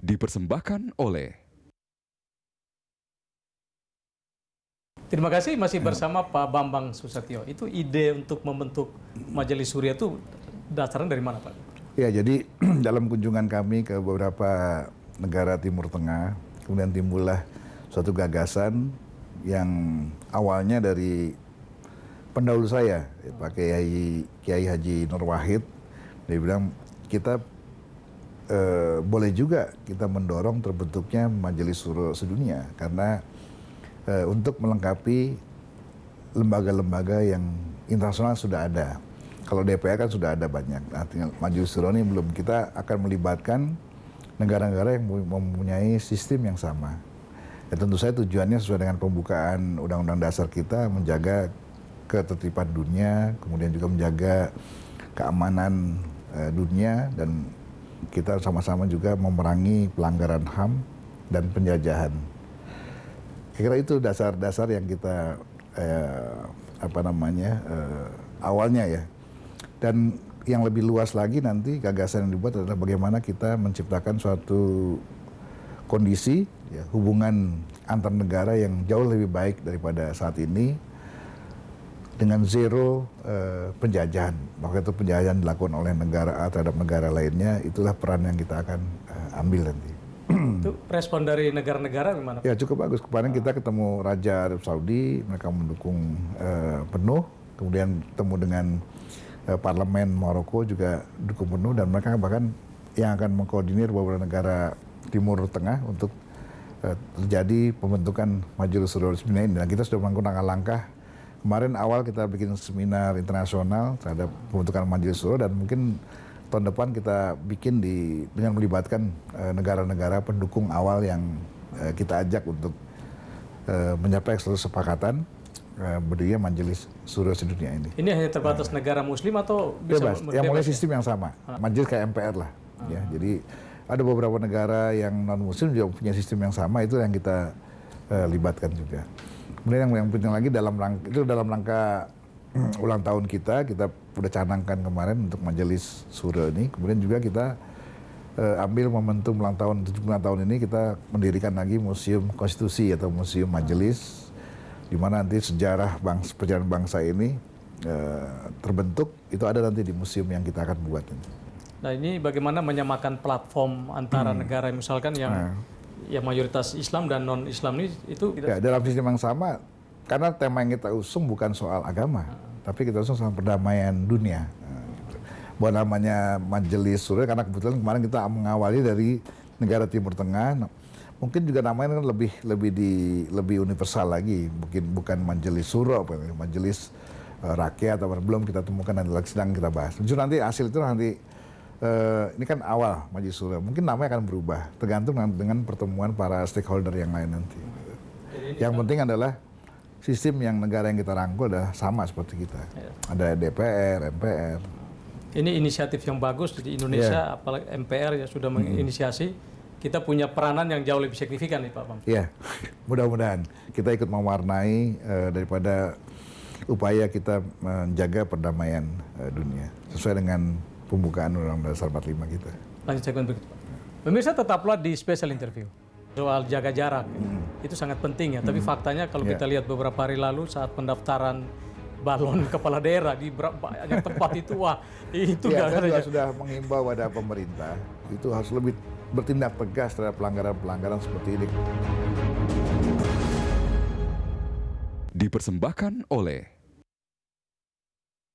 Dipersembahkan oleh. Terima kasih, masih bersama Pak Bambang Susatyo. Itu ide untuk membentuk Majelis Surya itu dasarnya dari mana, Pak? Ya, jadi dalam kunjungan kami ke beberapa negara Timur Tengah, kemudian timbullah suatu gagasan yang awalnya dari pendahulu saya, Pak Kiai Haji Nur Wahid. Dia bilang kita boleh juga kita mendorong terbentuknya Majelis Surya Sedunia karena untuk melengkapi lembaga-lembaga yang internasional sudah ada. Kalau DPR kan sudah ada banyak. Nah, tinggal Majelis Surya ini belum. Kita akan melibatkan negara-negara yang mempunyai sistem yang sama. Ya, tentu saja tujuannya sesuai dengan pembukaan Undang-Undang Dasar kita menjaga ketertiban dunia, kemudian juga menjaga keamanan dunia, dan kita sama-sama juga memerangi pelanggaran HAM dan penjajahan. Kira itu dasar-dasar yang kita awalnya ya. Dan yang lebih luas lagi nanti gagasan yang dibuat adalah bagaimana kita menciptakan suatu kondisi ya, hubungan antar negara yang jauh lebih baik daripada saat ini dengan zero penjajahan. Maka itu penjajahan dilakukan oleh negara A terhadap negara lainnya, itulah peran yang kita akan ambil nanti. Itu respon dari negara-negara gimana? Ya cukup bagus. Kemarin kita ketemu Raja Arab Saudi, mereka mendukung penuh. Kemudian ketemu dengan Parlemen Maroko juga dukung penuh, dan mereka bahkan yang akan mengkoordinir beberapa negara Timur Tengah untuk terjadi pembentukan Majelis Surya Sedunia ini. Dan kita sudah melakukan langkah-langkah. Kemarin awal kita bikin seminar internasional terhadap pembentukan Majelis Surya, dan mungkin tahun depan kita bikin dengan melibatkan negara-negara pendukung awal yang kita ajak untuk mencapai suatu kesepakatan berdirinya Majelis Surya Sedunia ini. Ini hanya terbatas negara Muslim atau bisa bebas? Yang mulai sistem yang sama, Majelis kayak MPR lah. Ya, jadi ada beberapa negara yang non Muslim juga punya sistem yang sama, itu yang kita libatkan juga. Kemudian yang penting lagi dalam rangka ulang tahun kita udah canangkan kemarin untuk Majelis Surya ini. Kemudian juga kita ambil momentum ulang tahun 75 tahun ini, kita mendirikan lagi Museum Konstitusi atau Museum Majelis, di mana nanti sejarah perjalanan bangsa ini terbentuk, itu ada nanti di museum yang kita akan buat ini. Nah, ini bagaimana menyamakan platform antara negara misalkan yang mayoritas Islam dan non-Islam ini itu ya, dalam sistem yang sama, karena tema yang kita usung bukan soal agama, tapi kita usung soal perdamaian dunia. Buat namanya Majelis Surya karena kebetulan kemarin kita mengawali dari negara Timur Tengah. Mungkin juga namanya kan lebih universal lagi, mungkin bukan Majelis Surya, Majelis Rakyat, atau belum kita temukan, nanti sedang kita bahas. Justru nanti hasil itu ini kan awal Majelis Surya, mungkin namanya akan berubah tergantung dengan pertemuan para stakeholder yang lain nanti. Yang penting adalah sistem yang negara yang kita rangkul adalah sama seperti kita. Ada DPR, MPR. Ini inisiatif yang bagus di Indonesia, apalagi MPR yang sudah menginisiasi. Kita punya peranan yang jauh lebih signifikan nih Pak Bang. Iya, mudah-mudahan kita ikut mewarnai daripada upaya kita menjaga perdamaian dunia sesuai dengan pembukaan Undang-Undang Dasar 45 kita. Lanjut segmen berikut, Pak. Pemirsa, tetaplah di special interview. Soal jaga jarak, itu sangat penting ya. Tapi faktanya kalau kita lihat beberapa hari lalu saat pendaftaran balon kepala daerah di banyak tempat itu, wah itu saya sudah mengimbau pada pemerintah, itu harus lebih bertindak tegas terhadap pelanggaran-pelanggaran seperti ini. Dipersembahkan oleh.